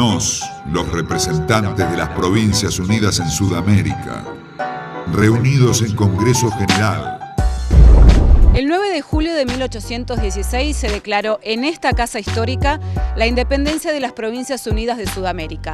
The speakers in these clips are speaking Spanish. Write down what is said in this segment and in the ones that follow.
Nos, los representantes de las Provincias Unidas en Sudamérica, reunidos en Congreso General. El 9 de julio de 1816 se declaró en esta casa histórica la independencia de las Provincias Unidas de Sudamérica.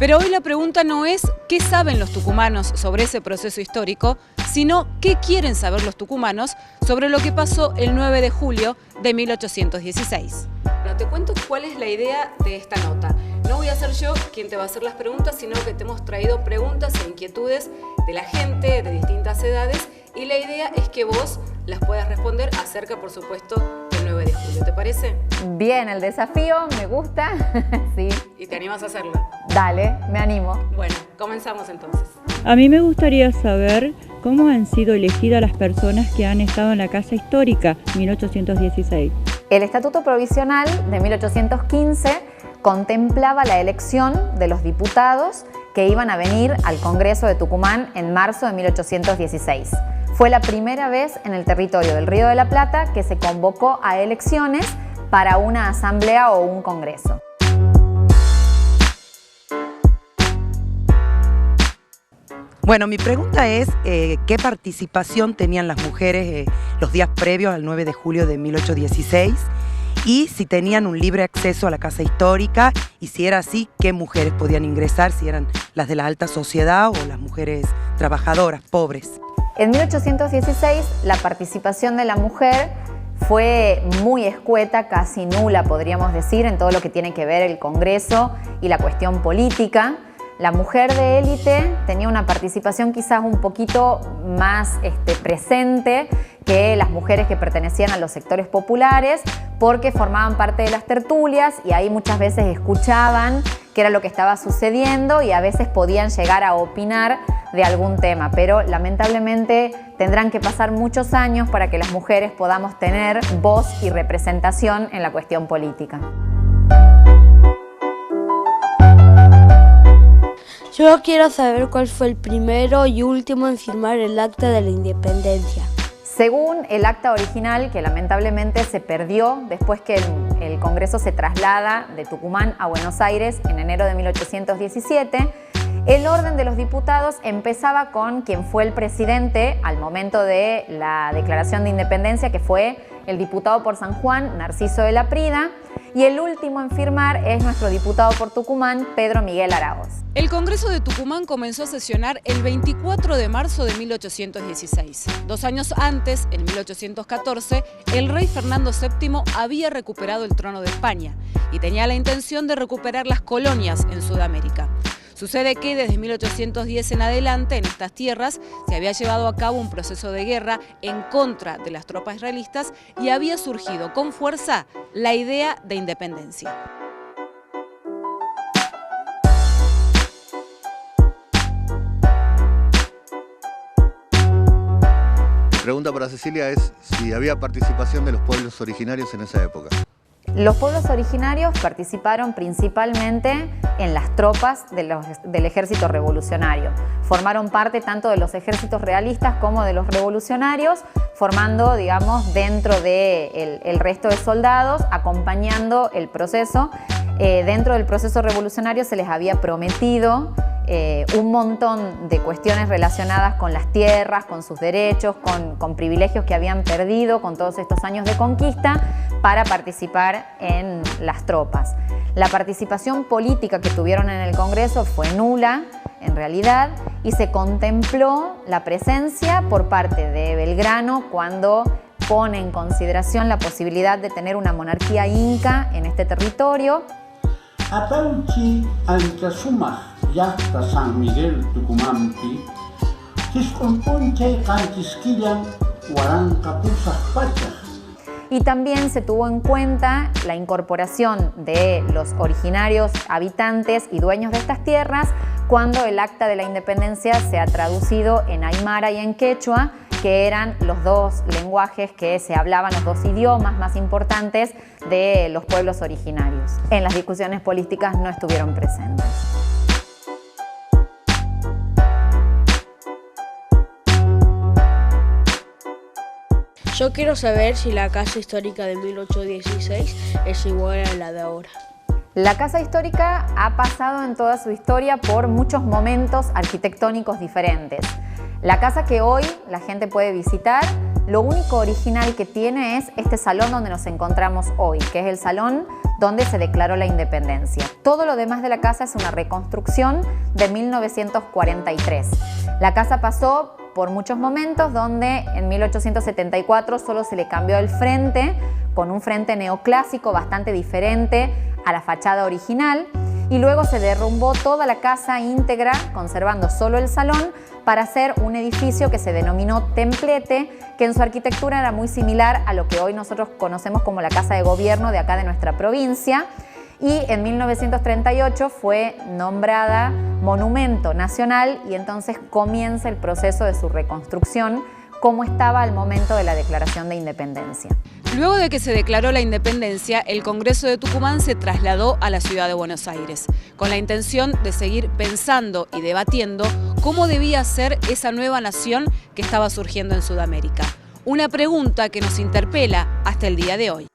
Pero hoy la pregunta no es qué saben los tucumanos sobre ese proceso histórico, sino qué quieren saber los tucumanos sobre lo que pasó el 9 de julio de 1816. Bueno, te cuento cuál es la idea de esta nota. No voy a ser yo quien te va a hacer las preguntas, sino que te hemos traído preguntas e inquietudes de la gente de distintas edades y la idea es que vos las puedas responder acerca, por supuesto, del 9 de julio. ¿Te parece? Bien, el desafío me gusta, sí. ¿Y te animas a hacerlo? Dale, me animo. Bueno, comenzamos entonces. A mí me gustaría saber cómo han sido elegidas las personas que han estado en la Casa Histórica 1816. El Estatuto Provisional de 1815 contemplaba la elección de los diputados que iban a venir al Congreso de Tucumán en marzo de 1816. Fue la primera vez en el territorio del Río de la Plata que se convocó a elecciones para una asamblea o un congreso. Bueno, mi pregunta es ¿qué participación tenían las mujeres los días previos al 9 de julio de 1816? Y si tenían un libre acceso a la Casa Histórica, y si era así, ¿qué mujeres podían ingresar? Si eran las de la alta sociedad o las mujeres trabajadoras, pobres. En 1816 la participación de la mujer fue muy escueta, casi nula podríamos decir, en todo lo que tiene que ver el Congreso y la cuestión política. La mujer de élite tenía una participación quizás un poquito más presente que las mujeres que pertenecían a los sectores populares, porque formaban parte de las tertulias y ahí muchas veces escuchaban qué era lo que estaba sucediendo y a veces podían llegar a opinar de algún tema, pero lamentablemente tendrán que pasar muchos años para que las mujeres podamos tener voz y representación en la cuestión política. Yo quiero saber cuál fue el primero y último en firmar el Acta de la Independencia. Según el acta original, que lamentablemente se perdió después que el Congreso se traslada de Tucumán a Buenos Aires en enero de 1817, el orden de los diputados empezaba con quien fue el presidente al momento de la declaración de independencia, que fue el diputado por San Juan, Narciso de la Prida, y el último en firmar es nuestro diputado por Tucumán, Pedro Miguel Araoz. El Congreso de Tucumán comenzó a sesionar el 24 de marzo de 1816. 2 años antes, en 1814, el rey Fernando VII había recuperado el trono de España y tenía la intención de recuperar las colonias en Sudamérica. Sucede que desde 1810 en adelante, en estas tierras, se había llevado a cabo un proceso de guerra en contra de las tropas israelitas y había surgido con fuerza la idea de independencia. Mi pregunta para Cecilia es si había participación de los pueblos originarios en esa época. Los pueblos originarios participaron principalmente en las tropas del ejército revolucionario. Formaron parte tanto de los ejércitos realistas como de los revolucionarios, formando, digamos, dentro del resto de soldados, acompañando el proceso. Dentro del proceso revolucionario se les había prometido un montón de cuestiones relacionadas con las tierras, con sus derechos, con privilegios que habían perdido con todos estos años de conquista para participar en las tropas. La participación política que tuvieron en el Congreso fue nula, en realidad, y se contempló la presencia por parte de Belgrano cuando pone en consideración la posibilidad de tener una monarquía inca en este territorio. Atanchi Antasumaj Yasta San Miguel Tucumampi, Tiscompunche Cantisquillan Huarancapusas Pachas. Y también se tuvo en cuenta la incorporación de los originarios habitantes y dueños de estas tierras cuando el Acta de la Independencia se ha traducido en aymara y en quechua, que eran los dos lenguajes que se hablaban, los dos idiomas más importantes de los pueblos originarios. En las discusiones políticas no estuvieron presentes. Yo quiero saber si la Casa Histórica de 1816 es igual a la de ahora. La casa histórica ha pasado en toda su historia por muchos momentos arquitectónicos diferentes. La casa que hoy la gente puede visitar, lo único original que tiene es este salón donde nos encontramos hoy, que es el salón donde se declaró la independencia. Todo lo demás de la casa es una reconstrucción de 1943. La casa pasó por muchos momentos donde en 1874 solo se le cambió el frente, con un frente neoclásico bastante diferente a la fachada original, y luego se derrumbó toda la casa íntegra, conservando solo el salón, para hacer un edificio que se denominó Templete, que en su arquitectura era muy similar a lo que hoy nosotros conocemos como la Casa de Gobierno de acá de nuestra provincia, y en 1938 fue nombrada Monumento Nacional y entonces comienza el proceso de su reconstrucción como estaba al momento de la declaración de independencia. Luego de que se declaró la independencia, el Congreso de Tucumán se trasladó a la ciudad de Buenos Aires, con la intención de seguir pensando y debatiendo cómo debía ser esa nueva nación que estaba surgiendo en Sudamérica. Una pregunta que nos interpela hasta el día de hoy.